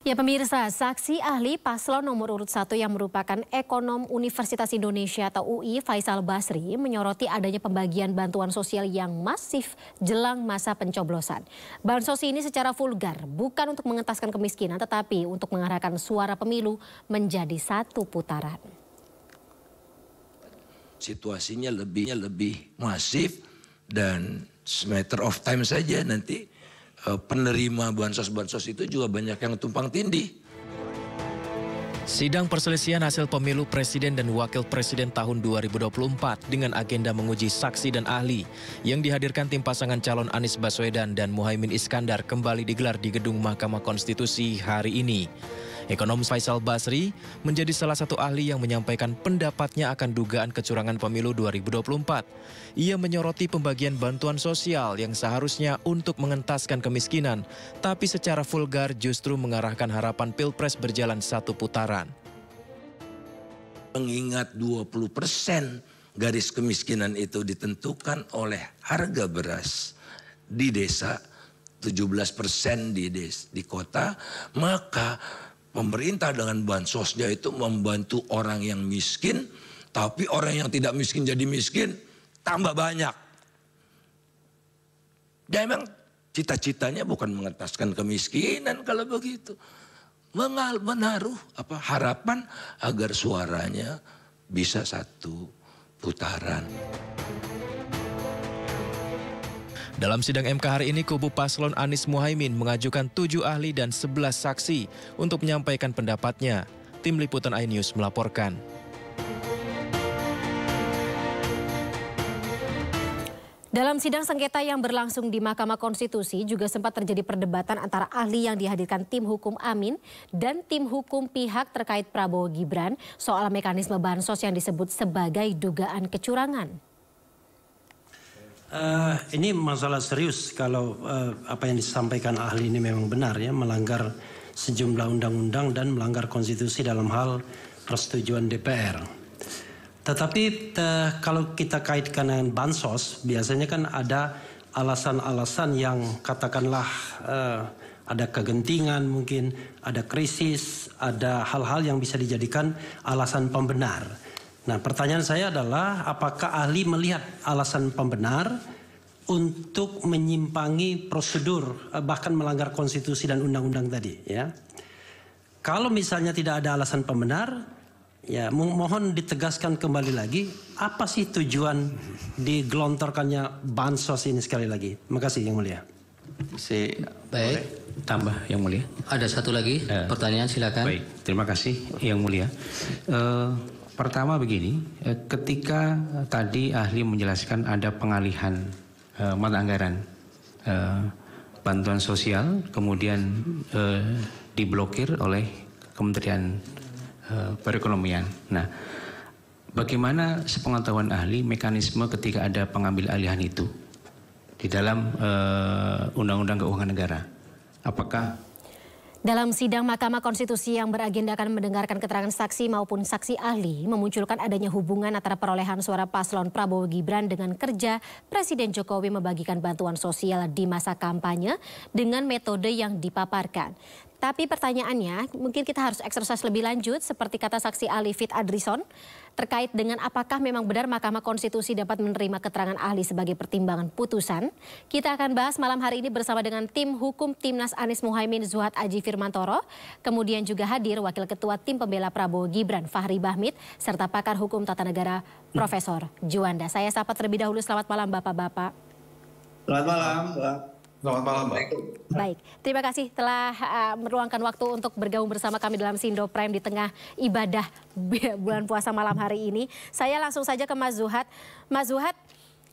Ya pemirsa, saksi ahli paslon nomor urut 1 yang merupakan ekonom Universitas Indonesia atau UI Faisal Basri menyoroti adanya pembagian bantuan sosial yang masif jelang masa pencoblosan. Bansos ini secara vulgar bukan untuk mengentaskan kemiskinan tetapi untuk mengarahkan suara pemilu menjadi satu putaran. Situasinya lebih masif dan matter of time saja nanti penerima bansos-bansos itu juga banyak yang tumpang tindih. Sidang perselisihan hasil pemilu presiden dan wakil presiden tahun 2024 dengan agenda menguji saksi dan ahli yang dihadirkan tim pasangan calon Anies Baswedan dan Muhaimin Iskandar kembali digelar di Gedung Mahkamah Konstitusi hari ini. Ekonom Faisal Basri menjadi salah satu ahli yang menyampaikan pendapatnya akan dugaan kecurangan pemilu 2024. Ia menyoroti pembagian bantuan sosial yang seharusnya untuk mengentaskan kemiskinan, tapi secara vulgar justru mengarahkan harapan Pilpres berjalan satu putaran. Mengingat 20% garis kemiskinan itu ditentukan oleh harga beras di desa, 17% di kota, maka pemerintah dengan bansosnya itu membantu orang yang miskin, tapi orang yang tidak miskin jadi miskin, tambah banyak. Dia memang cita-citanya bukan mengentaskan kemiskinan kalau begitu. Menaruh harapan agar suaranya bisa satu putaran. Dalam sidang MK hari ini, kubu paslon Anies Muhaimin mengajukan 7 ahli dan 11 saksi untuk menyampaikan pendapatnya. Tim Liputan iNews melaporkan. Dalam sidang sengketa yang berlangsung di Mahkamah Konstitusi juga sempat terjadi perdebatan antara ahli yang dihadirkan tim hukum Amin dan tim hukum pihak terkait Prabowo Gibran soal mekanisme bansos yang disebut sebagai dugaan kecurangan. Ini masalah serius kalau apa yang disampaikan ahli ini memang benar ya, melanggar sejumlah undang-undang dan melanggar konstitusi dalam hal persetujuan DPR. Tetapi kalau kita kaitkan dengan bansos, biasanya kan ada alasan-alasan yang katakanlah ada kegentingan mungkin, ada krisis, ada hal-hal yang bisa dijadikan alasan pembenar. Nah, pertanyaan saya adalah apakah ahli melihat alasan pembenar untuk menyimpangi prosedur bahkan melanggar konstitusi dan undang-undang tadi ya. Kalau misalnya tidak ada alasan pembenar, ya mohon ditegaskan kembali lagi apa sih tujuan digelontorkannya bansos ini sekali lagi. Terima kasih Yang Mulia. Baik, tambah Yang Mulia. Ada satu lagi pertanyaan, silakan. Baik, terima kasih Yang Mulia. Pertama begini, ketika tadi ahli menjelaskan ada pengalihan mata anggaran bantuan sosial, kemudian diblokir oleh Kementerian Perekonomian. Nah, bagaimana sepengetahuan ahli mekanisme ketika ada pengambil alihan itu di dalam Undang-Undang Keuangan Negara? Apakah dalam sidang Mahkamah Konstitusi yang beragendakan mendengarkan keterangan saksi maupun saksi ahli memunculkan adanya hubungan antara perolehan suara paslon Prabowo Gibran dengan kerja Presiden Jokowi membagikan bantuan sosial di masa kampanye dengan metode yang dipaparkan. Tapi pertanyaannya mungkin kita harus eksersis lebih lanjut seperti kata saksi ahli Fit Adrison terkait dengan apakah memang benar Mahkamah Konstitusi dapat menerima keterangan ahli sebagai pertimbangan putusan. Kita akan bahas malam hari ini bersama dengan tim hukum Timnas Anies Muhaimin Zuhad Aji Firmantoro. Kemudian juga hadir Wakil Ketua Tim Pembela Prabowo Gibran Fahri Bahmid serta pakar hukum tata negara Profesor Juanda. Saya sapa terlebih dahulu, selamat malam Bapak-Bapak. Selamat malam Mbak. Selamat malam, Mbak. Baik, terima kasih telah meluangkan waktu untuk bergabung bersama kami dalam Sindo Prime di tengah ibadah bulan puasa malam hari ini. Saya langsung saja ke Mas Zuhad. Mas Zuhad,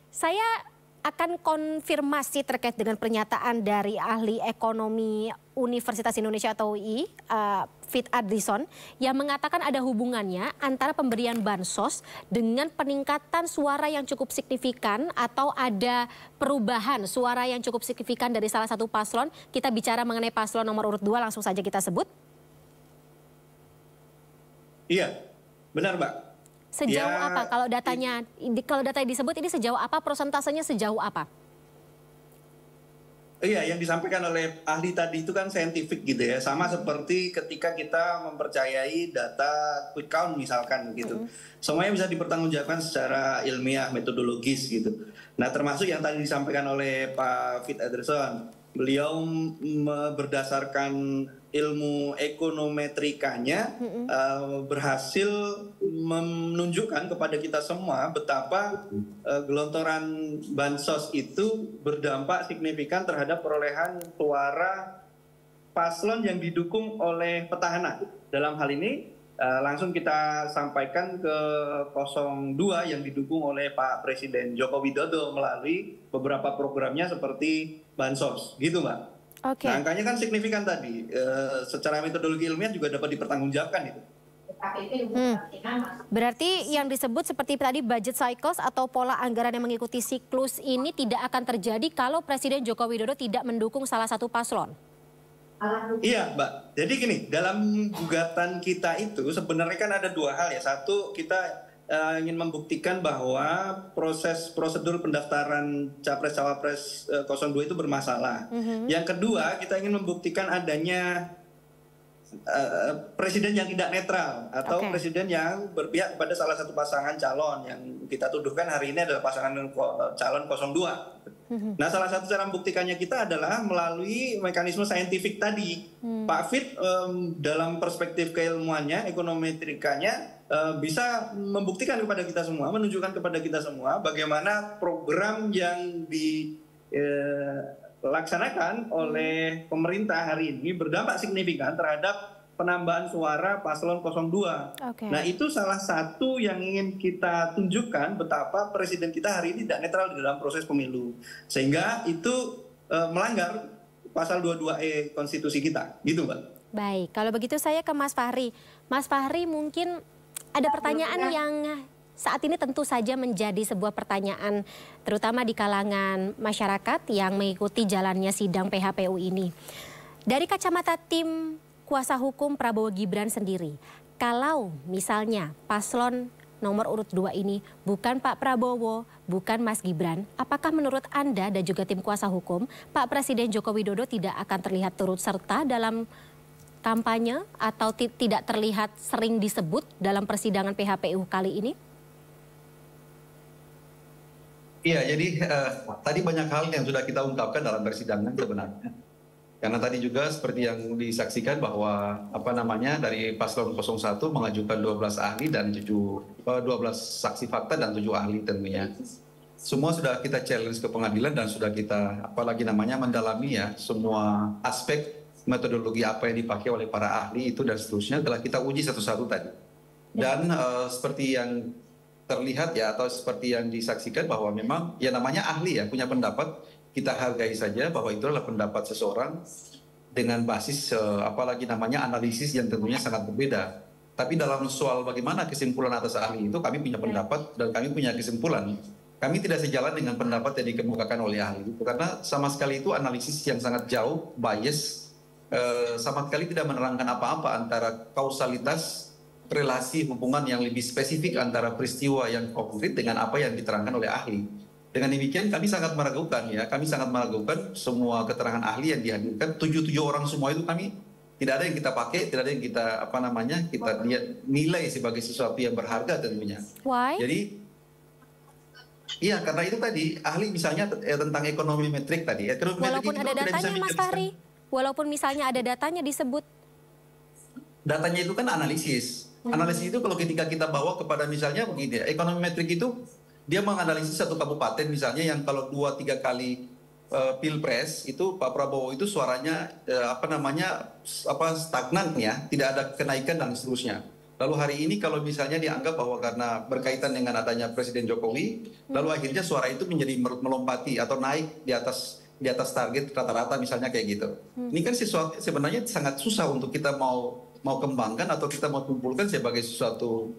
saya akan konfirmasi terkait dengan pernyataan dari ahli ekonomi Universitas Indonesia atau UI, Fit Adrison, yang mengatakan ada hubungannya antara pemberian bansos dengan peningkatan suara yang cukup signifikan atau ada perubahan suara yang cukup signifikan dari salah satu paslon. Kita bicara mengenai paslon nomor urut 2, langsung saja kita sebut. Iya, benar Mbak. Sejauh apa kalau datanya, kalau data yang disebut ini sejauh apa, prosentasenya sejauh apa? Iya, yang disampaikan oleh ahli tadi itu kan saintifik gitu ya, sama seperti ketika kita mempercayai data quick count misalkan gitu. Semuanya bisa dipertanggungjawabkan secara ilmiah, metodologis gitu. Nah, termasuk yang tadi disampaikan oleh Pak Fit Ederson, beliau berdasarkan ilmu ekonometrikanya berhasil menunjukkan kepada kita semua betapa gelontoran bansos itu berdampak signifikan terhadap perolehan suara paslon yang didukung oleh petahana. Dalam hal ini langsung kita sampaikan ke 02 yang didukung oleh Pak Presiden Joko Widodo melalui beberapa programnya seperti bansos, gitu Mbak. Oke. Nah, angkanya kan signifikan tadi. Secara metodologi ilmiah juga dapat dipertanggungjawabkan itu. Berarti yang disebut seperti tadi budget cycles atau pola anggaran yang mengikuti siklus ini tidak akan terjadi kalau Presiden Joko Widodo tidak mendukung salah satu paslon? Iya, Mbak. Jadi gini, dalam gugatan kita itu sebenarnya kan ada dua hal ya. Satu, kita ingin membuktikan bahwa prosedur pendaftaran Capres-Cawapres 02 itu bermasalah. Yang kedua, kita ingin membuktikan adanya presiden yang tidak netral atau presiden yang berpihak kepada salah satu pasangan calon yang kita tuduhkan hari ini adalah pasangan calon 02. Nah, salah satu cara membuktikannya kita adalah melalui mekanisme saintifik tadi. Pak Fit dalam perspektif keilmuannya, ekonometrikanya bisa membuktikan kepada kita semua, menunjukkan kepada kita semua bagaimana program yang dilaksanakan oleh pemerintah hari ini berdampak signifikan terhadap penambahan suara paslon 02. Nah, itu salah satu yang ingin kita tunjukkan betapa presiden kita hari ini tidak netral di dalam proses pemilu. Sehingga itu melanggar pasal 22E konstitusi kita. Gitu, Mbak. Baik, kalau begitu saya ke Mas Fahri. Mas Fahri, mungkin ada pertanyaan yang saat ini tentu saja menjadi sebuah pertanyaan terutama di kalangan masyarakat yang mengikuti jalannya sidang PHPU ini. Dari kacamata tim kuasa hukum Prabowo Gibran sendiri, kalau misalnya paslon nomor urut 2 ini bukan Pak Prabowo, bukan Mas Gibran, apakah menurut Anda dan juga tim kuasa hukum, Pak Presiden Joko Widodo tidak akan terlihat turut serta dalam kampanye atau tidak terlihat sering disebut dalam persidangan PHPU kali ini? Iya, jadi tadi banyak hal yang sudah kita ungkapkan dalam persidangan sebenarnya. Karena tadi juga seperti yang disaksikan bahwa dari paslon 01 mengajukan 12 ahli dan 12 saksi fakta dan 7 ahli tentunya. Semua sudah kita challenge ke pengadilan dan sudah kita mendalami ya semua aspek metodologi apa yang dipakai oleh para ahli itu dan seterusnya telah kita uji satu-satu tadi. Dan seperti yang terlihat ya atau seperti yang disaksikan bahwa memang ya namanya ahli ya punya pendapat, kita hargai saja bahwa itu adalah pendapat seseorang dengan basis analisis yang tentunya sangat berbeda. Tapi dalam soal bagaimana kesimpulan atas ahli itu kami punya pendapat dan kami punya kesimpulan. Kami tidak sejalan dengan pendapat yang dikemukakan oleh ahli itu karena sama sekali itu analisis yang sangat jauh, bias, sama sekali tidak menerangkan apa-apa antara kausalitas relasi hubungan yang lebih spesifik antara peristiwa yang konkret dengan apa yang diterangkan oleh ahli. Dengan demikian kami sangat meragukan semua keterangan ahli yang dihadirkan, 7 orang semua itu kami tidak ada yang kita pakai, tidak ada yang kita nilai sebagai sesuatu yang berharga tentunya. Why? Jadi iya, karena itu tadi ahli misalnya tentang ekonomi metrik tadi. Walaupun ada datanya Mas Fahri, walaupun misalnya ada datanya disebut. Datanya itu kan analisis. Analisis itu kalau ketika kita bawa kepada misalnya begini ya, ekonomi metrik itu dia menganalisis satu kabupaten misalnya yang kalau 2-3 kali pilpres itu Pak Prabowo itu suaranya stagnan ya, tidak ada kenaikan dan seterusnya. Lalu hari ini kalau misalnya dianggap bahwa karena berkaitan dengan adanya Presiden Jokowi, lalu akhirnya suara itu menjadi melompati atau naik di atas target rata-rata misalnya kayak gitu. Ini kan sebenarnya sangat susah untuk kita mau kembangkan atau kita mau kumpulkan sebagai satu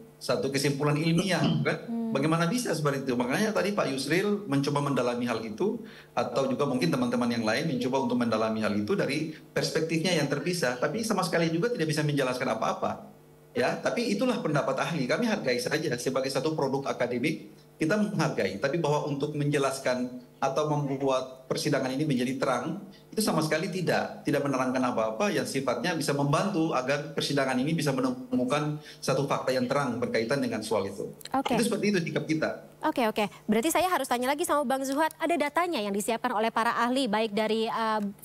kesimpulan ilmiah, kan? Bagaimana bisa seperti itu? Makanya tadi Pak Yusril mencoba mendalami hal itu, atau juga mungkin teman-teman yang lain mencoba untuk mendalami hal itu dari perspektifnya yang terpisah, tapi sama sekali juga tidak bisa menjelaskan apa-apa. Ya, tapi itulah pendapat ahli. Kami hargai saja sebagai satu produk akademik, kita menghargai. Tapi bahwa untuk menjelaskan atau membuat persidangan ini menjadi terang, itu sama sekali tidak menerangkan apa-apa yang sifatnya bisa membantu agar persidangan ini bisa menemukan satu fakta yang terang berkaitan dengan soal itu. Itu seperti itu sikap kita. Oke. Berarti saya harus tanya lagi sama Bang Zuhad, ada datanya yang disiapkan oleh para ahli baik dari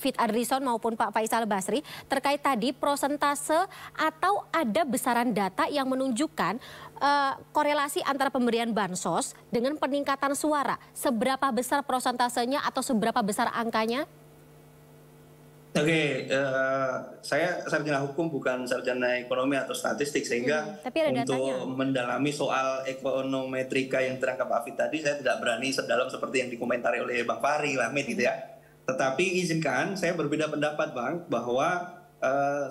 Fit Adrison maupun Pak Faisal Basri terkait tadi prosentase atau ada besaran data yang menunjukkan korelasi antara pemberian bansos dengan peningkatan suara. Seberapa besar prosentasenya atau seberapa besar angkanya? Oke, saya sarjana hukum bukan sarjana ekonomi atau statistik, sehingga untuk mendalami soal ekonometrika yang terangkat Pak Afid tadi, saya tidak berani sedalam seperti yang dikomentari oleh Bang Fahri Hamid gitu ya. Tetapi izinkan saya berbeda pendapat Bang, bahwa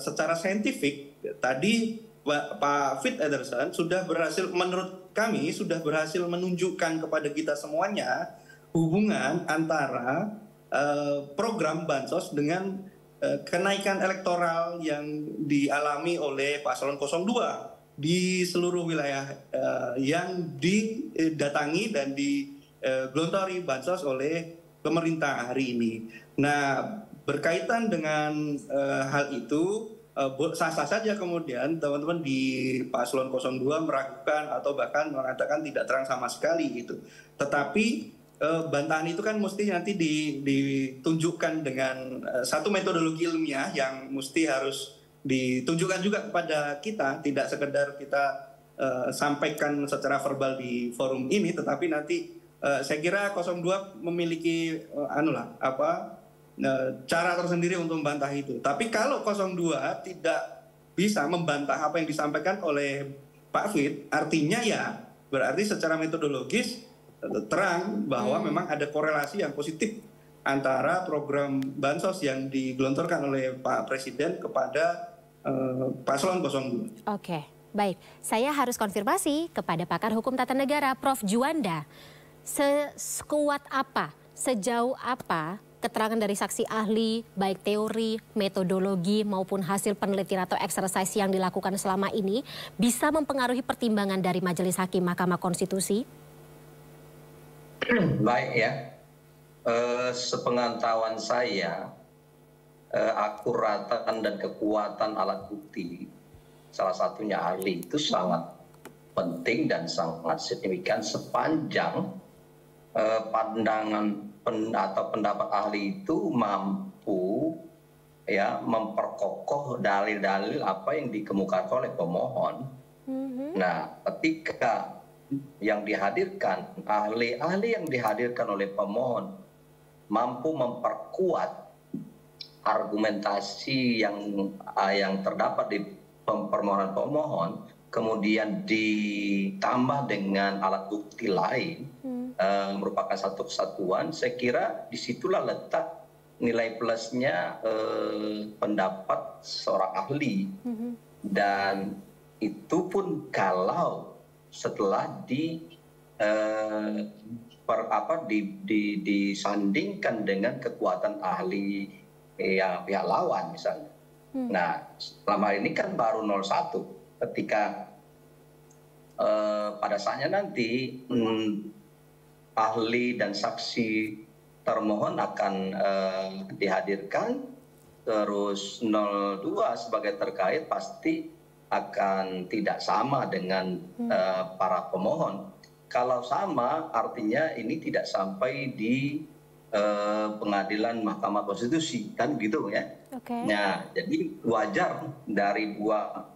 secara saintifik tadi Pak Fit Ederson sudah berhasil, menurut kami sudah berhasil menunjukkan kepada kita semuanya hubungan antara program bansos dengan kenaikan elektoral yang dialami oleh paslon 02 di seluruh wilayah yang didatangi dan digelontori bansos oleh pemerintah hari ini. Nah, berkaitan dengan hal itu, sah-sah saja kemudian teman-teman di paslon 02 meragukan atau bahkan mengatakan tidak terang sama sekali gitu. Tetapi bantahan itu kan mesti nanti ditunjukkan dengan satu metodologi ilmiah yang mesti harus ditunjukkan juga kepada kita, tidak sekedar kita sampaikan secara verbal di forum ini, tetapi nanti saya kira 02 memiliki cara tersendiri untuk membantah itu. Tapi kalau 02 tidak bisa membantah apa yang disampaikan oleh Pak Fit, artinya ya berarti secara metodologis terang bahwa memang ada korelasi yang positif antara program bansos yang digelontorkan oleh Pak Presiden kepada paslon 02. Oke, baik. Saya harus konfirmasi kepada pakar hukum tata negara, Prof. Juanda. Sekuat apa, sejauh apa keterangan dari saksi ahli, baik teori, metodologi maupun hasil penelitian atau exercise yang dilakukan selama ini bisa mempengaruhi pertimbangan dari Majelis Hakim Mahkamah Konstitusi? Baik ya, sepengetahuan saya, akuratan dan kekuatan alat bukti, salah satunya ahli, itu sangat penting dan sangat signifikan sepanjang pandangan atau pendapat ahli itu mampu ya memperkokoh dalil-dalil apa yang dikemukakan oleh pemohon. Nah, ketika yang dihadirkan, ahli-ahli yang dihadirkan oleh pemohon mampu memperkuat argumentasi yang terdapat di permohonan pemohon, kemudian ditambah dengan alat bukti lain, merupakan satu kesatuan, saya kira disitulah letak nilai plusnya pendapat seorang ahli. Dan itu pun kalau setelah disandingkan dengan kekuatan ahli pihak lawan misalnya. Nah, selama ini kan baru 01. Ketika pada saatnya nanti ahli dan saksi termohon akan dihadirkan, terus 02 sebagai terkait pasti akan tidak sama dengan para pemohon. Kalau sama, artinya ini tidak sampai di pengadilan Mahkamah Konstitusi, kan gitu ya. Nah, jadi wajar dari dua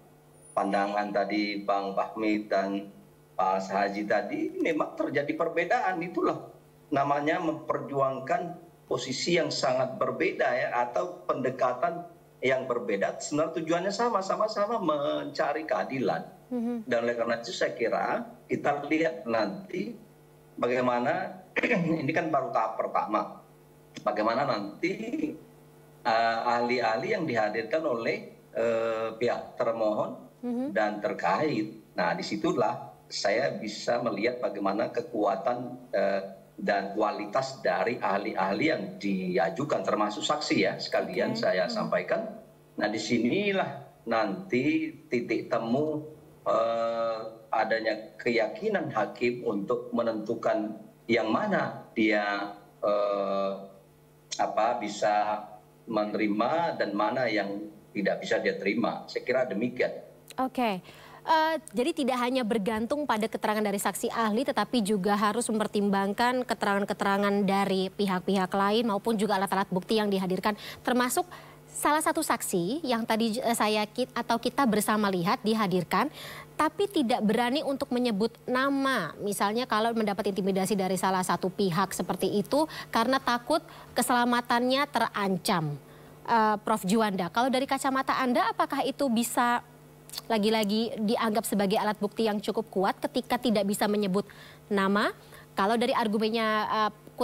pandangan tadi Bang Fahmi dan Pak Sahaji tadi, memang terjadi perbedaan. Itulah namanya memperjuangkan posisi yang sangat berbeda ya, atau pendekatan yang berbeda. Sebenarnya tujuannya sama-sama mencari keadilan. Dan oleh karena itu saya kira kita lihat nanti bagaimana ini kan baru tahap pertama. Bagaimana nanti ahli-ahli yang dihadirkan oleh pihak termohon dan terkait. Nah, disitulah saya bisa melihat bagaimana kekuatan dan kualitas dari ahli-ahli yang diajukan, termasuk saksi ya, sekalian saya sampaikan. Nah, disinilah nanti titik temu adanya keyakinan hakim untuk menentukan yang mana dia bisa menerima dan mana yang tidak bisa dia terima. Saya kira demikian. Oke. Jadi tidak hanya bergantung pada keterangan dari saksi ahli, tetapi juga harus mempertimbangkan keterangan-keterangan dari pihak-pihak lain maupun juga alat-alat bukti yang dihadirkan, termasuk salah satu saksi yang tadi kita bersama lihat dihadirkan, tapi tidak berani untuk menyebut nama. Misalnya kalau mendapat intimidasi dari salah satu pihak seperti itu karena takut keselamatannya terancam. Prof. Juanda, kalau dari kacamata Anda, apakah itu bisa lagi-lagi dianggap sebagai alat bukti yang cukup kuat ketika tidak bisa menyebut nama? Kalau dari argumennya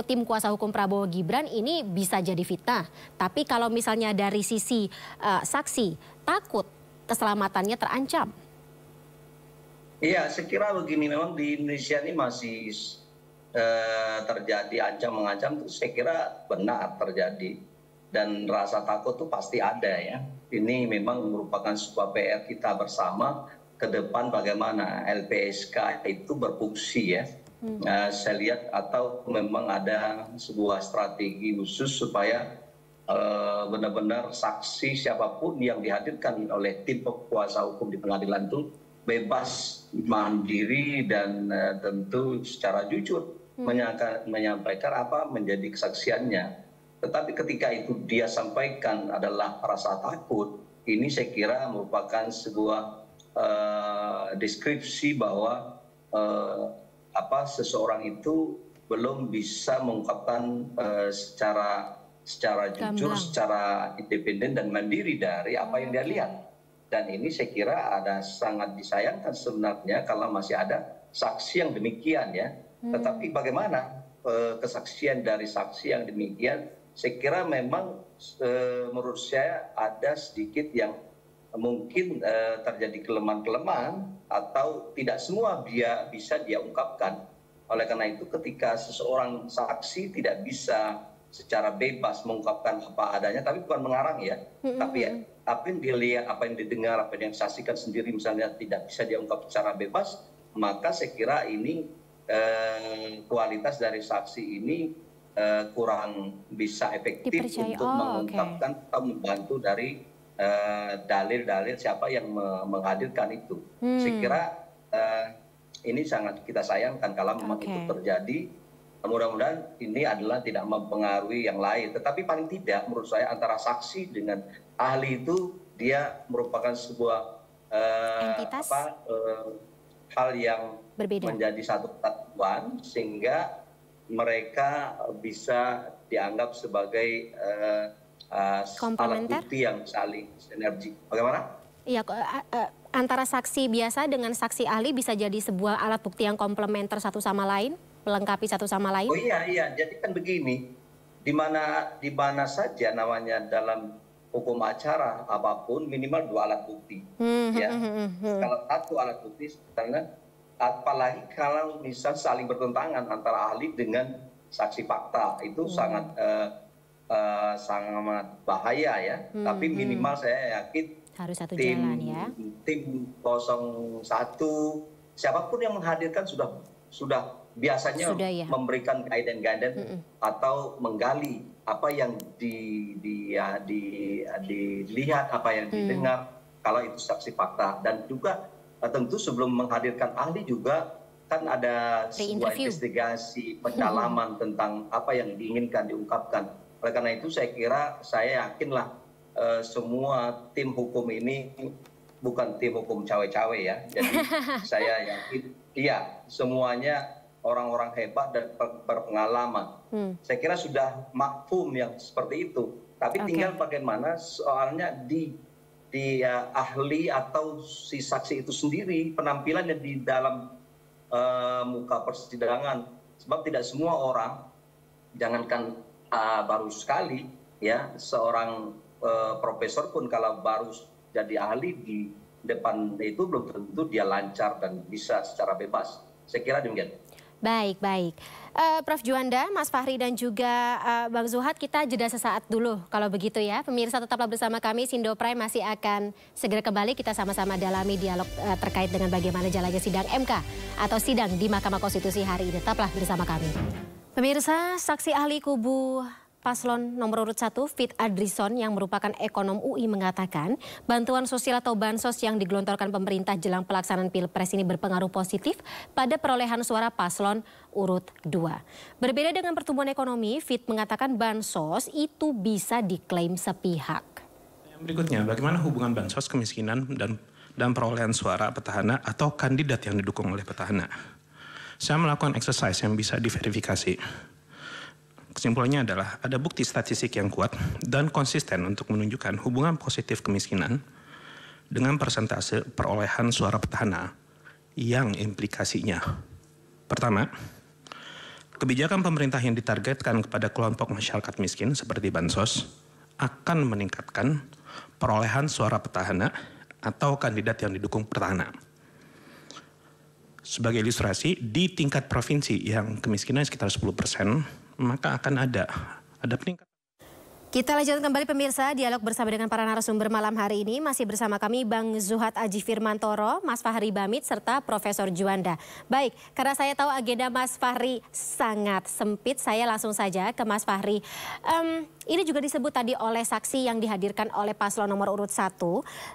tim kuasa hukum Prabowo Gibran, ini bisa jadi fitnah. Tapi kalau misalnya dari sisi saksi, takut keselamatannya terancam. Iya, saya kira begini, memang di Indonesia ini masih terjadi ancam-mengancam itu saya kira benar terjadi. Dan rasa takut itu pasti ada ya. Ini memang merupakan sebuah PR kita bersama ke depan bagaimana LPSK itu berfungsi ya. Saya lihat atau memang ada sebuah strategi khusus supaya benar-benar saksi siapapun yang dihadirkan oleh tim kuasa hukum di pengadilan itu bebas, mandiri dan tentu secara jujur menyampaikan apa menjadi kesaksiannya. Tetapi ketika itu dia sampaikan adalah rasa takut, ini saya kira merupakan sebuah deskripsi bahwa seseorang itu belum bisa mengungkapkan secara jujur, secara independen dan mandiri dari apa yang dia lihat. Dan ini saya kira ada sangat disayangkan sebenarnya kalau masih ada saksi yang demikian ya. Tetapi bagaimana kesaksian dari saksi yang demikian? Saya kira memang menurut saya ada sedikit yang mungkin terjadi kelemahan-kelemahan atau tidak semua dia bisa dia ungkapkan. Oleh karena itu ketika seseorang saksi tidak bisa secara bebas mengungkapkan apa adanya, tapi bukan mengarang ya, tapi ya, apa yang dilihat, apa yang didengar, apa yang disaksikan sendiri misalnya tidak bisa dia ungkap secara bebas, maka saya kira ini kualitas dari saksi ini kurang bisa efektif untuk mengungkapkan atau membantu dari dalil-dalil siapa yang menghadirkan itu. Saya kira ini sangat kita sayangkan kalau memang itu terjadi. Mudah-mudahan ini adalah tidak mempengaruhi yang lain. Tetapi paling tidak menurut saya antara saksi dengan ahli itu dia merupakan sebuah hal yang berbeda, menjadi satu kesatuan sehingga mereka bisa dianggap sebagai alat bukti yang saling sinergi. Bagaimana? Iya, antara saksi biasa dengan saksi ahli bisa jadi sebuah alat bukti yang komplementer satu sama lain, melengkapi satu sama lain. Oh iya, jadi kan begini, di mana saja namanya dalam hukum acara apapun minimal 2 alat bukti. Kalau satu alat bukti sebenarnya, apalagi kalau misal saling bertentangan antara ahli dengan saksi fakta, itu sangat bahaya ya. Tapi minimal saya yakin harus satu jalan ya. Tim 01 siapapun yang menghadirkan sudah biasanya memberikan guidance atau menggali apa yang dilihat, apa yang didengar kalau itu saksi fakta. Dan juga tentu sebelum menghadirkan ahli juga kan ada sebuah investigasi pendalaman tentang apa yang diinginkan diungkapkan. Oleh karena itu saya yakinlah semua tim hukum ini bukan tim hukum cawe-cawe ya. Jadi saya yakin semuanya orang-orang hebat dan berpengalaman. Saya kira sudah mafhum yang seperti itu. Tapi tinggal bagaimana soalnya di ahli atau si saksi itu sendiri penampilannya di dalam muka persidangan. Sebab tidak semua orang, jangankan baru sekali ya, seorang profesor pun kalau baru jadi ahli di depan itu belum tentu dia lancar dan bisa secara bebas. Saya kira demikian. Baik. Prof. Juanda, Mas Fahri dan juga Bang Zuhad, kita jeda sesaat dulu kalau begitu ya. Pemirsa tetaplah bersama kami, Sindo Prime masih akan segera kembali. Kita sama-sama dalami dialog terkait dengan bagaimana jalannya sidang MK atau sidang di Mahkamah Konstitusi hari ini. Tetaplah bersama kami. Pemirsa, saksi ahli kubu Paslon nomor urut 1, Fit Adrison yang merupakan ekonom UI mengatakan bantuan sosial atau bansos yang digelontorkan pemerintah jelang pelaksanaan Pilpres ini berpengaruh positif pada perolehan suara paslon urut 2. Berbeda dengan pertumbuhan ekonomi, Fit mengatakan bansos itu bisa diklaim sepihak. Yang berikutnya, bagaimana hubungan bansos, kemiskinan, dan perolehan suara petahana atau kandidat yang didukung oleh petahana? Saya melakukan exercise yang bisa diverifikasi. Kesimpulannya adalah ada bukti statistik yang kuat dan konsisten untuk menunjukkan hubungan positif kemiskinan dengan persentase perolehan suara petahana yang implikasinya. Pertama, kebijakan pemerintah yang ditargetkan kepada kelompok masyarakat miskin seperti bansos akan meningkatkan perolehan suara petahana atau kandidat yang didukung petahana. Sebagai ilustrasi, di tingkat provinsi yang kemiskinan sekitar 10%, maka akan ada peningkatan. Kita lanjutkan kembali pemirsa, dialog bersama dengan para narasumber malam hari ini. Masih bersama kami Bang Zuhad Aji Firmantoro, Mas Fahri Bamit, serta Profesor Juanda. Baik, karena saya tahu agenda Mas Fahri sangat sempit, saya langsung saja ke Mas Fahri. Ini juga disebut tadi oleh saksi yang dihadirkan oleh paslon nomor urut 1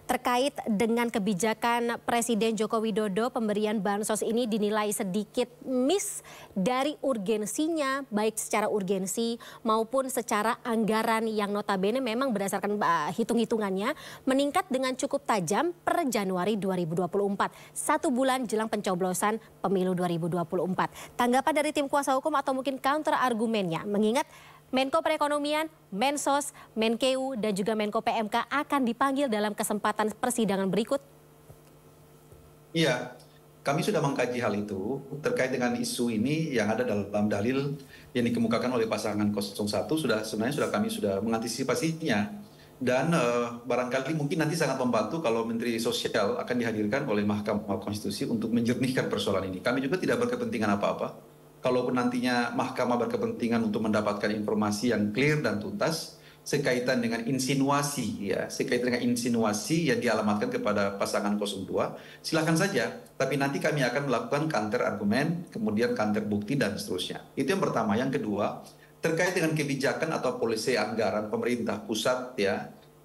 terkait dengan kebijakan Presiden Joko Widodo. Pemberian bansos ini dinilai sedikit miss dari urgensinya, baik secara urgensi maupun secara anggaran yang notabene memang berdasarkan hitung-hitungannya meningkat dengan cukup tajam per Januari 2024. 1 bulan jelang pencoblosan pemilu 2024. Tanggapan dari tim kuasa hukum atau mungkin counter argumennya, mengingat Menko Perekonomian, Mensos, Menkeu, dan juga Menko PMK akan dipanggil dalam kesempatan persidangan berikut? Iya, kami sudah mengkaji hal itu terkait dengan isu ini yang ada dalam dalil yang dikemukakan oleh pasangan 01 kami sudah mengantisipasinya. Dan barangkali mungkin nanti sangat membantu kalau Menteri Sosial akan dihadirkan oleh Mahkamah Konstitusi untuk menjernihkan persoalan ini. Kami juga tidak berkepentingan apa-apa. Kalaupun nantinya mahkamah berkepentingan untuk mendapatkan informasi yang clear dan tuntas sekaitan dengan insinuasi yang dialamatkan kepada pasangan 02, silakan saja. Tapi nanti kami akan melakukan counter argumen, kemudian counter bukti dan seterusnya. Itu yang pertama. Yang kedua, terkait dengan kebijakan atau polisi anggaran pemerintah pusat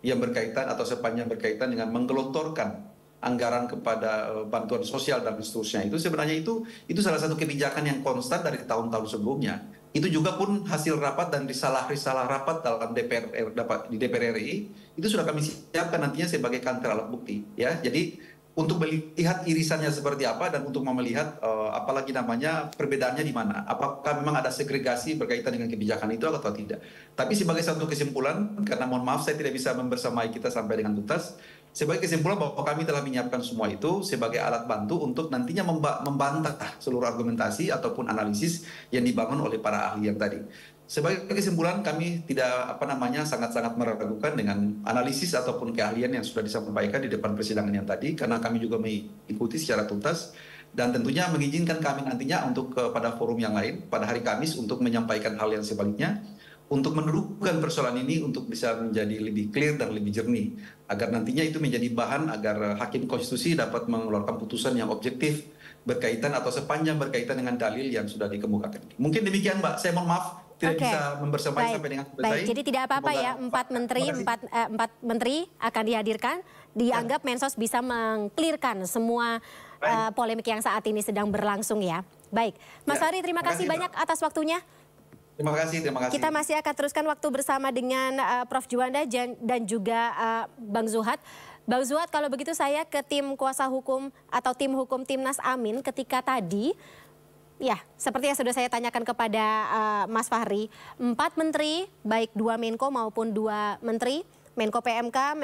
yang berkaitan atau sepanjang berkaitan dengan menggelontorkan anggaran kepada bantuan sosial dan seterusnya, itu sebenarnya itu salah satu kebijakan yang konstan dari tahun-tahun sebelumnya. Itu juga pun hasil rapat dan risalah rapat dalam di DPR RI itu sudah kami siapkan nantinya sebagai counter alat bukti ya. Jadi untuk melihat irisannya seperti apa dan untuk melihat apalagi namanya perbedaannya di mana. Apakah memang ada segregasi berkaitan dengan kebijakan itu atau tidak. Tapi sebagai satu kesimpulan, karena mohon maaf saya tidak bisa membersamai kita sampai dengan tuntas, sebagai kesimpulan bahwa kami telah menyiapkan semua itu sebagai alat bantu untuk nantinya membantah seluruh argumentasi ataupun analisis yang dibangun oleh para ahli yang tadi. Sebagai kesimpulan kami tidak sangat-sangat meragukan dengan analisis ataupun keahlian yang sudah disampaikan di depan persidangan yang tadi, karena kami juga mengikuti secara tuntas dan tentunya mengizinkan kami nantinya untuk pada forum yang lain pada hari Kamis untuk menyampaikan hal yang sebaliknya, untuk mendudukkan persoalan ini untuk bisa menjadi lebih clear dan lebih jernih, agar nantinya itu menjadi bahan agar Hakim Konstitusi dapat mengeluarkan putusan yang objektif berkaitan atau sepanjang berkaitan dengan dalil yang sudah dikemukakan. Mungkin demikian Mbak, saya mohon maaf tidak bisa membersamai sampai dengan selesai. Baik, jadi tidak apa-apa ya, empat menteri akan dihadirkan, dianggap Mensos bisa mengklirkan semua polemik yang saat ini sedang berlangsung ya. Baik, Mas Fahri terima kasih banyak atas waktunya. Terima kasih. Kita masih akan teruskan waktu bersama dengan Prof. Juanda dan juga Bang Zuhad. Bang Zuhad, kalau begitu saya ke tim kuasa hukum atau tim hukum Timnas Amin ketika tadi, ya seperti yang sudah saya tanyakan kepada Mas Fahri, 4 menteri, baik 2 Menko maupun 2 menteri, Menko PMK,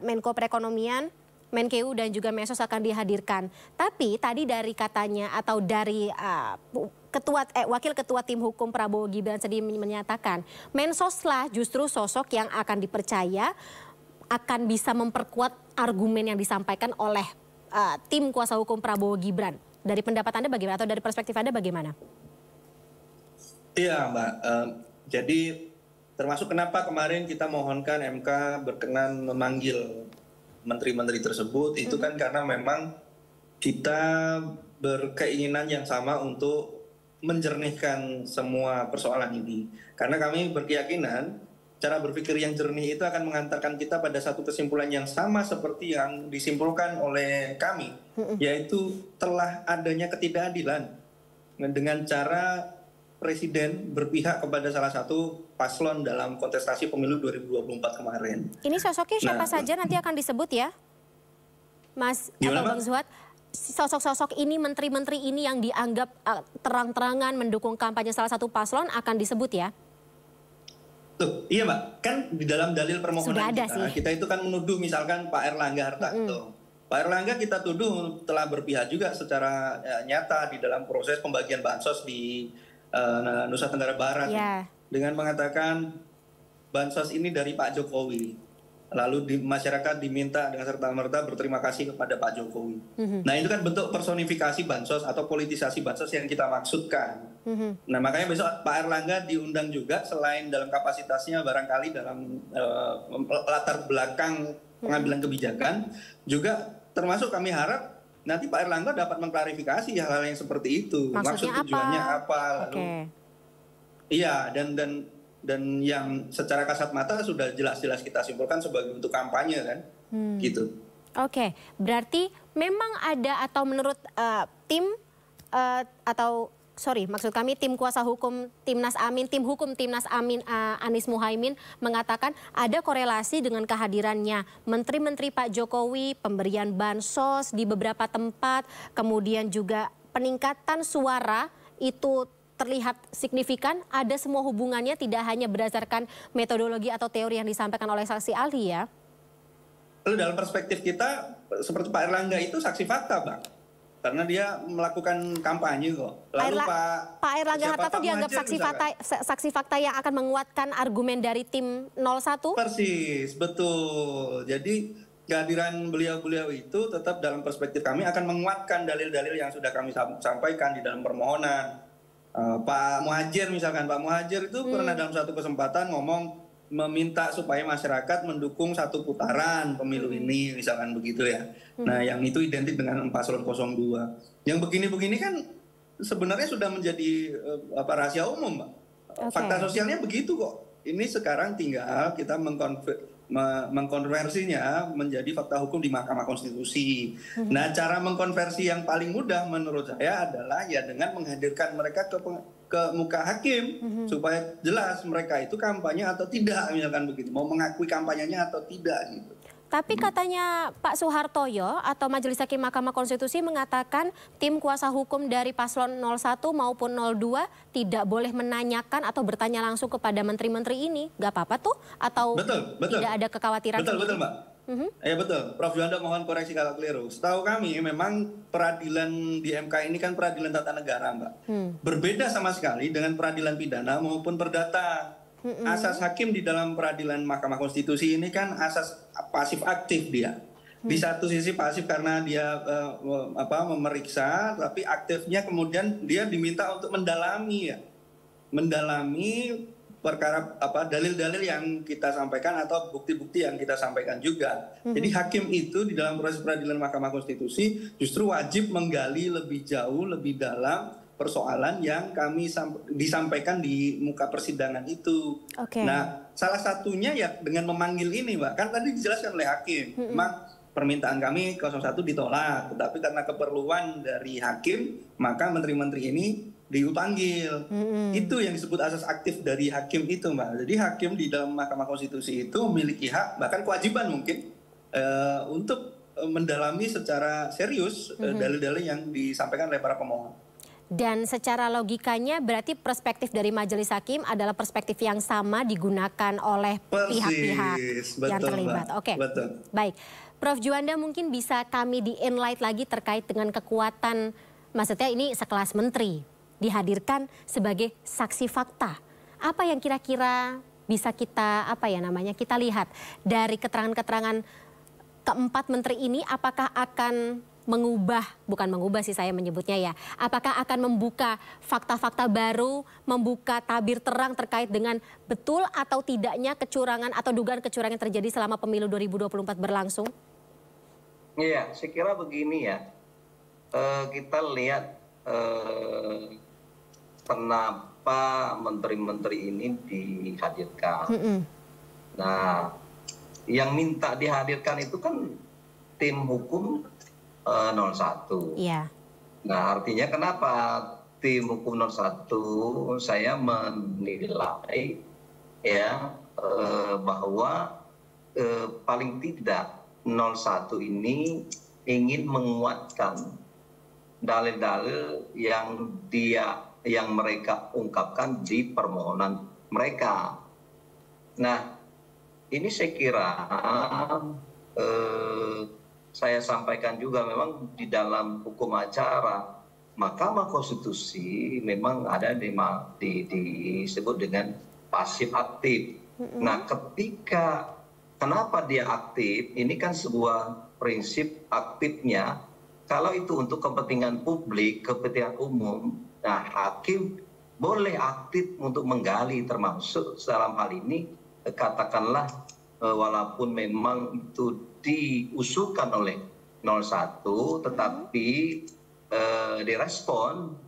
Menko Perekonomian, Menkeu dan juga Mensos akan dihadirkan. Tapi tadi dari katanya atau dari Wakil Ketua Tim Hukum Prabowo Gibran sendiri menyatakan Mensoslah justru sosok yang akan dipercaya akan bisa memperkuat argumen yang disampaikan oleh tim kuasa hukum Prabowo Gibran. Dari pendapat Anda bagaimana atau dari perspektif Anda bagaimana? Iya Mbak, jadi termasuk kenapa kemarin kita mohonkan MK berkenan memanggil menteri-menteri tersebut, itu kan karena memang kita berkeinginan yang sama untuk menjernihkan semua persoalan ini. Karena kami berkeyakinan cara berpikir yang jernih itu akan mengantarkan kita pada satu kesimpulan yang sama seperti yang disimpulkan oleh kami, yaitu telah adanya ketidakadilan dengan cara Presiden berpihak kepada salah satu paslon dalam kontestasi pemilu 2024 kemarin. Ini sosoknya siapa saja nanti akan disebut ya, Mas atau Bang Zuhad? Sosok-sosok ini, menteri-menteri ini yang dianggap terang-terangan mendukung kampanye salah satu paslon akan disebut ya? Tuh, iya Mbak, kan di dalam dalil permohonan kita itu kan menuduh misalkan Pak Erlangga Hartarto. Pak Erlangga kita tuduh telah berpihak juga secara nyata di dalam proses pembagian bansos di Nusa Tenggara Barat dengan mengatakan bansos ini dari Pak Jokowi. Lalu masyarakat diminta dengan serta-merta berterima kasih kepada Pak Jokowi. Nah itu kan bentuk personifikasi bansos atau politisasi bansos yang kita maksudkan. Nah makanya besok Pak Erlangga diundang juga selain dalam kapasitasnya barangkali dalam latar belakang pengambilan kebijakan, juga termasuk kami harap nanti Pak Erlangga dapat mengklarifikasi hal-hal yang seperti itu. Maksud tujuannya apa? Lalu, iya dan yang secara kasat mata sudah jelas-jelas kita simpulkan sebagai bentuk kampanye kan, gitu. Oke, berarti memang ada atau menurut tim maksud kami tim kuasa hukum Timnas Amin, tim hukum Timnas Amin Anies Muhaimin mengatakan ada korelasi dengan kehadirannya menteri-menteri Pak Jokowi, pemberian bansos di beberapa tempat, kemudian juga peningkatan suara itu terlihat signifikan, ada semua hubungannya, tidak hanya berdasarkan metodologi atau teori yang disampaikan oleh saksi ahli ya? Lalu dalam perspektif kita, seperti Pak Erlangga itu saksi fakta Bang. Karena dia melakukan kampanye kok. Lalu Pak Erlangga Hartarto dianggap saksi fakta yang akan menguatkan argumen dari tim 01? Persis, betul. Jadi kehadiran beliau-beliau itu tetap dalam perspektif kami akan menguatkan dalil-dalil yang sudah kami sampaikan di dalam permohonan. Pak Muhajir misalkan, Pak Muhajir itu pernah dalam satu kesempatan ngomong meminta supaya masyarakat mendukung satu putaran pemilu ini, misalkan begitu ya. Nah yang itu identik dengan paslon 02. Yang begini-begini kan sebenarnya sudah menjadi rahasia umum, Mbak. Fakta sosialnya begitu kok. Ini sekarang tinggal kita mengkonversinya menjadi fakta hukum di Mahkamah Konstitusi. Nah, cara mengkonversi yang paling mudah menurut saya adalah ya dengan menghadirkan mereka ke muka hakim supaya jelas mereka itu kampanye atau tidak, misalkan begitu. Mau mengakui kampanyenya atau tidak gitu. Tapi katanya Pak Soehartoyo atau Majelis Hakim Mahkamah Konstitusi mengatakan tim kuasa hukum dari paslon 01 maupun 02 tidak boleh menanyakan atau bertanya langsung kepada menteri-menteri ini. Gak apa-apa tuh? Atau tidak ada kekhawatiran? Betul Mbak. Ya betul. Prof. Juanda mohon koreksi kalau keliru. Setahu kami memang peradilan di MK ini kan peradilan tata negara Mbak. Berbeda sama sekali dengan peradilan pidana maupun perdata. Asas hakim di dalam peradilan Mahkamah Konstitusi ini kan asas pasif aktif dia. Di satu sisi pasif karena dia memeriksa, tapi aktifnya kemudian dia diminta untuk mendalami perkara dalil-dalil yang kita sampaikan atau bukti-bukti yang kita sampaikan juga. Jadi hakim itu di dalam proses peradilan Mahkamah Konstitusi justru wajib menggali lebih jauh, lebih dalam persoalan yang kami disampaikan di muka persidangan itu. Nah, salah satunya ya dengan memanggil ini, Mbak. Kan tadi dijelaskan oleh hakim. Memang permintaan kami 01 ditolak, tetapi karena keperluan dari hakim, maka menteri-menteri ini dipanggil. Itu yang disebut asas aktif dari hakim itu, Mbak. Jadi hakim di dalam Mahkamah Konstitusi itu memiliki hak, bahkan kewajiban mungkin untuk mendalami secara serius dalil-dalil yang disampaikan oleh para pemohon. Dan secara logikanya berarti perspektif dari majelis hakim adalah perspektif yang sama digunakan oleh pihak-pihak yang terlibat. Oke, baik. Prof. Juanda mungkin bisa kami di-enlight lagi terkait dengan kekuatan, maksudnya ini sekelas menteri dihadirkan sebagai saksi fakta. Apa yang kira-kira bisa kita kita lihat dari keterangan-keterangan keempat menteri ini, apakah akan bukan mengubah sih saya menyebutnya ya, apakah akan membuka fakta-fakta baru, membuka tabir terang terkait dengan betul atau tidaknya kecurangan atau dugaan kecurangan yang terjadi selama pemilu 2024 berlangsung? Iya, saya kira begini ya, kita lihat kenapa menteri-menteri ini dihadirkan. Nah, yang minta dihadirkan itu kan tim hukum 01. Iya. Nah, artinya kenapa tim hukum 01 saya menilai ya bahwa paling tidak 01 ini ingin menguatkan dalil-dalil yang mereka ungkapkan di permohonan mereka. Nah, ini saya kira saya sampaikan juga memang di dalam hukum acara Mahkamah Konstitusi memang ada disebut dengan pasif aktif. Nah, kenapa dia aktif? Ini kan sebuah prinsip aktifnya. Kalau itu untuk kepentingan publik, kepentingan umum, nah hakim boleh aktif untuk menggali, termasuk dalam hal ini katakanlah walaupun memang itu diusulkan oleh 01, tetapi direspon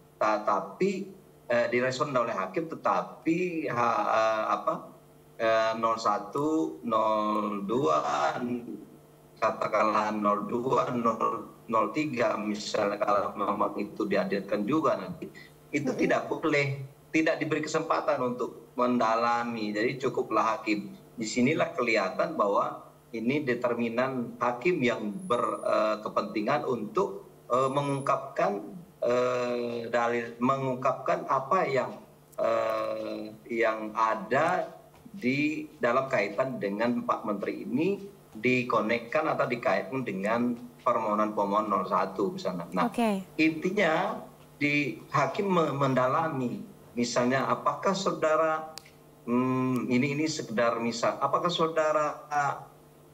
oleh hakim, tetapi 01, 02, katakanlah 02, 03 misalnya, kalau memang itu dihadirkan juga nanti, itu tidak boleh, tidak diberi kesempatan untuk mendalami. Jadi cukuplah hakim. Disinilah kelihatan bahwa ini determinan hakim yang berkepentingan untuk mengungkapkan dalil, mengungkapkan apa yang ada di dalam kaitan dengan Pak Menteri ini, dikonekkan atau dikaitkan dengan permohonan-permohonan 01 misalnya. Nah, intinya di hakim mendalami, misalnya apakah saudara ini sekedar misal, apakah saudara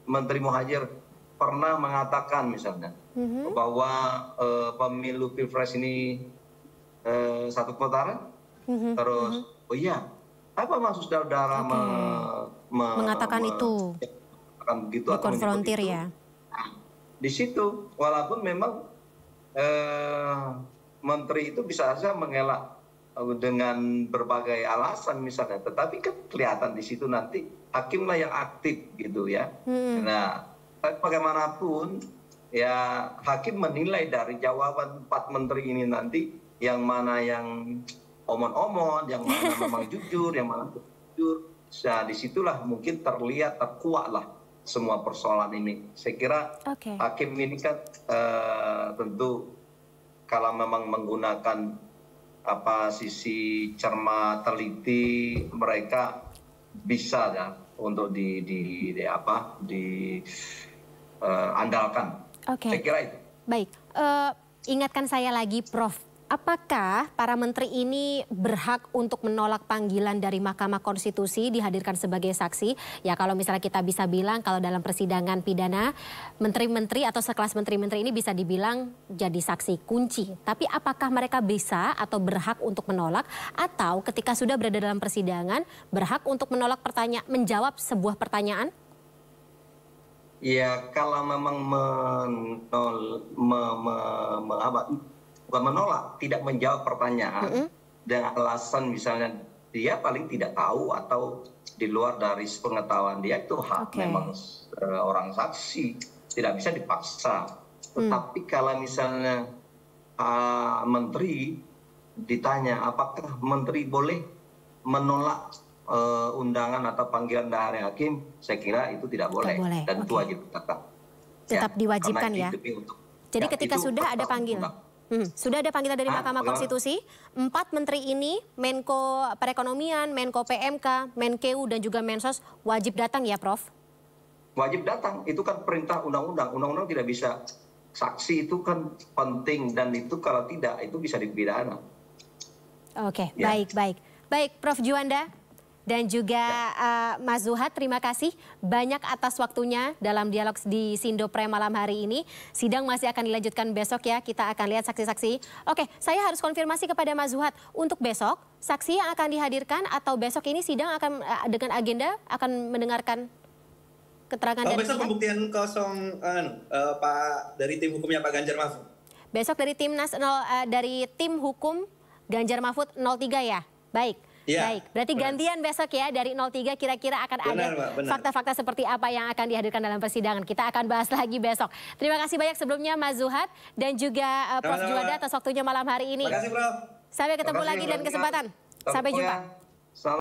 Menteri Muhajir pernah mengatakan misalnya bahwa pemilu Pilpres ini satu putaran, terus oh iya, apa maksud saudara mengatakan itu? Begitu, dikonfrontir atau ya. Nah, di situ walaupun memang menteri itu bisa saja mengelak dengan berbagai alasan misalnya, tetapi kan kelihatan di situ nanti hakimlah yang aktif gitu ya. Nah, bagaimanapun ya hakim menilai dari jawaban 4 menteri ini nanti yang mana yang omon-omon, yang mana memang jujur, yang mana jujur. Nah, disitulah mungkin terkuatlah semua persoalan ini. Saya kira hakim ini kan tentu kalau memang menggunakan sisi cermat, teliti, mereka bisa ya untuk diandalkan. Saya kira itu. Baik, ingatkan saya lagi, Prof. Apakah para menteri ini berhak untuk menolak panggilan dari Mahkamah Konstitusi dihadirkan sebagai saksi? Ya kalau misalnya kita bisa bilang kalau dalam persidangan pidana, menteri-menteri atau sekelas menteri-menteri ini bisa dibilang jadi saksi kunci. Tapi apakah mereka bisa atau berhak untuk menolak? Atau ketika sudah berada dalam persidangan, berhak untuk menolak menjawab sebuah pertanyaan? Ya kalau memang bukan menolak, tidak menjawab pertanyaan dengan alasan misalnya dia paling tidak tahu atau di luar dari pengetahuan dia, itu hak memang orang saksi, tidak bisa dipaksa. Tetapi kalau misalnya menteri ditanya apakah menteri boleh menolak undangan atau panggilan dari hakim, saya kira itu tidak boleh. Dan itu wajib tetap diwajibkan ya. Jadi ketika sudah ada panggilan. Sudah ada panggilan dari Mahkamah Konstitusi, 4 menteri ini, Menko Perekonomian, Menko PMK, Menkeu, dan juga Mensos wajib datang ya, Prof? Wajib datang, itu kan perintah undang-undang. Undang-undang tidak bisa, saksi itu kan penting, dan itu kalau tidak, itu bisa dipidana. Oke, baik. Baik, Prof Juanda dan juga Mas Zuhad, terima kasih banyak atas waktunya dalam dialog di Sindopre malam hari ini. Sidang masih akan dilanjutkan besok ya, kita akan lihat saksi-saksi. Oke, saya harus konfirmasi kepada Mas Zuhad, untuk besok saksi yang akan dihadirkan atau besok ini sidang akan dengan agenda akan mendengarkan keterangan dari besok pembuktian kosong Pak dari tim hukumnya Pak Ganjar Mahfud. Besok dari tim nasional dari tim hukum Ganjar Mahfud 03 ya? Baik. Ya, baik, berarti benar. gantian besok ya dari 03 kira-kira akan ada fakta-fakta seperti apa yang akan dihadirkan dalam persidangan. Kita akan bahas lagi besok. Terima kasih banyak sebelumnya Mas Zuhad dan juga Prof. Juwanda atas waktunya malam hari ini. Terima kasih, Prof. Sampai ketemu lagi dan kesempatan. Sampai jumpa.